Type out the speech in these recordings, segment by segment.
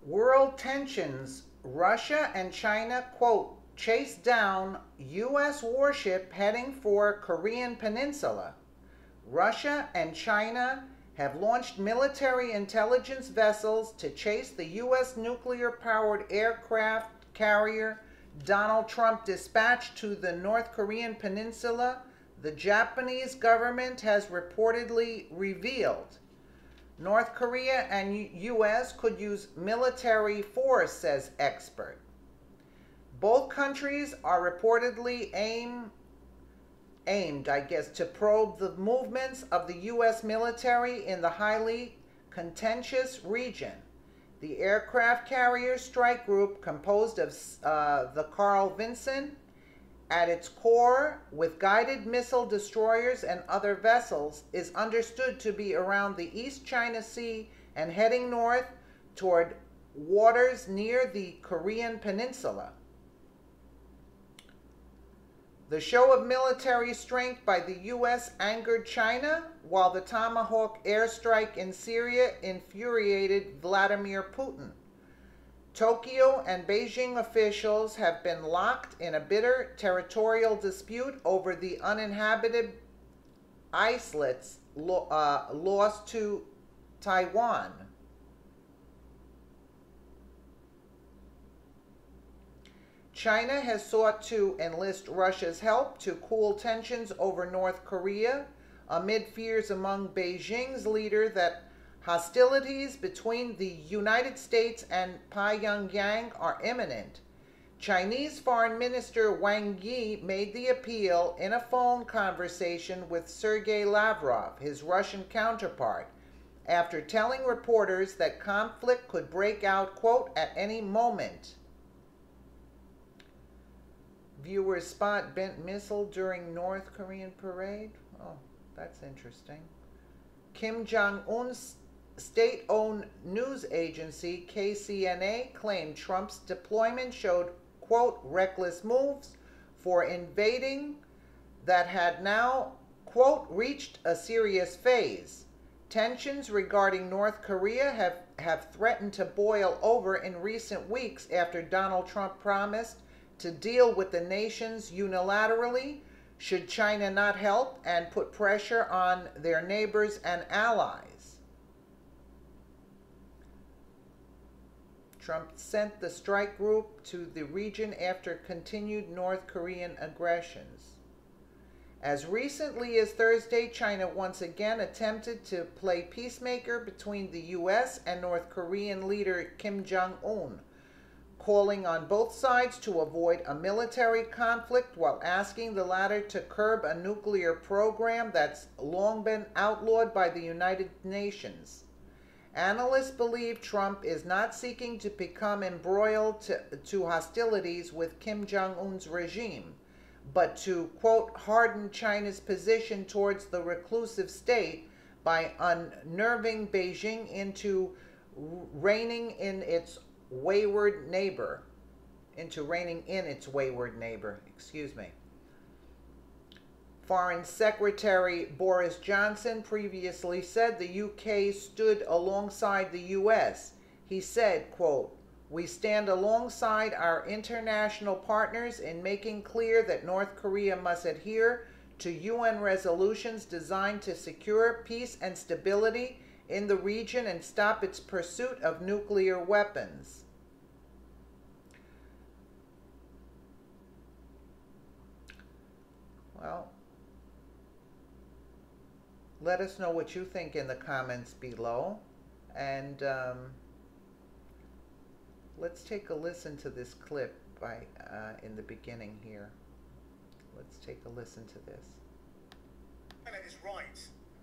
World tensions. Russia and China, quote, chase down U.S. warship heading for Korean Peninsula. Russia and China have launched military intelligence vessels to chase the U.S. nuclear-powered aircraft carrier Donald Trump dispatched to the North Korean peninsula, the Japanese government has reportedly revealed. North Korea and U.S. could use military force, says expert. Both countries are reportedly aimed, to probe the movements of the U.S. military in the highly contentious region. The aircraft carrier strike group, composed of the Carl Vinson, at its core, with guided missile destroyers and other vessels, is understood to be around the East China Sea and heading north toward waters near the Korean Peninsula. The show of military strength by the U.S. angered China, while the Tomahawk airstrike in Syria infuriated Vladimir Putin. Tokyo and Beijing officials have been locked in a bitter territorial dispute over the uninhabited islets lost to Taiwan. China has sought to enlist Russia's help to cool tensions over North Korea, amid fears among Beijing's leader that hostilities between the United States and Pyongyang are imminent. Chinese Foreign Minister Wang Yi made the appeal in a phone conversation with Sergei Lavrov, his Russian counterpart, after telling reporters that conflict could break out, quote, at any moment. Viewers spot bent missile during North Korean parade. Oh, that's interesting. Kim Jong-un's state-owned news agency, KCNA, claimed Trump's deployment showed, quote, reckless moves for invading that had now, quote, reached a serious phase. Tensions regarding North Korea have threatened to boil over in recent weeks after Donald Trump promised to deal with the nations unilaterally should China not help and put pressure on their neighbors and allies. Trump sent the strike group to the region after continued North Korean aggressions. As recently as Thursday, China once again attempted to play peacemaker between the U.S. and North Korean leader Kim Jong-un, calling on both sides to avoid a military conflict while asking the latter to curb a nuclear program that's long been outlawed by the United Nations. Analysts believe Trump is not seeking to become embroiled to hostilities with Kim Jong-un's regime, but to, quote, harden China's position towards the reclusive state by unnerving Beijing into reining in its wayward neighbor. Foreign Secretary Boris Johnson previously said the UK stood alongside the US. He said, quote, we stand alongside our international partners in making clear that North Korea must adhere to UN resolutions designed to secure peace and stability in the region and stop its pursuit of nuclear weapons. Well, let us know what you think in the comments below. And let's take a listen to this clip in the beginning here. Let's take a listen to this. China is right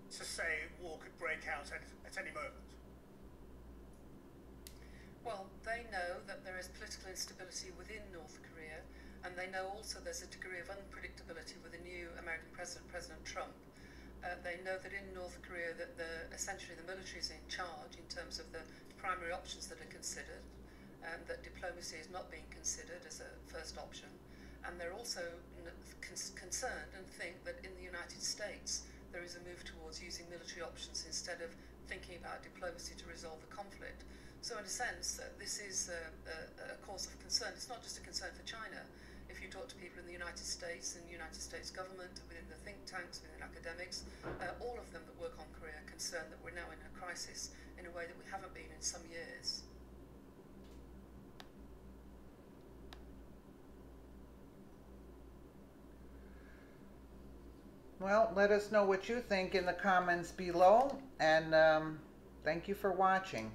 to say war could break out at any moment. Well, they know that there is political instability within North Korea, and they know also there's a degree of unpredictability with the new American president, President Trump. They know that in North Korea that essentially the military is in charge in terms of the primary options that are considered, and that diplomacy is not being considered as a first option. And they're also concerned and think that in the United States there is a move towards using military options instead of thinking about diplomacy to resolve the conflict. So in a sense, this is a cause of concern. It's not just a concern for China. If you talk to people in the United States and United States government, within the think tanks, within academics, all of them that work on Korea are concerned that we're now in a crisis in a way that we haven't been in some years. Well, let us know what you think in the comments below, and thank you for watching.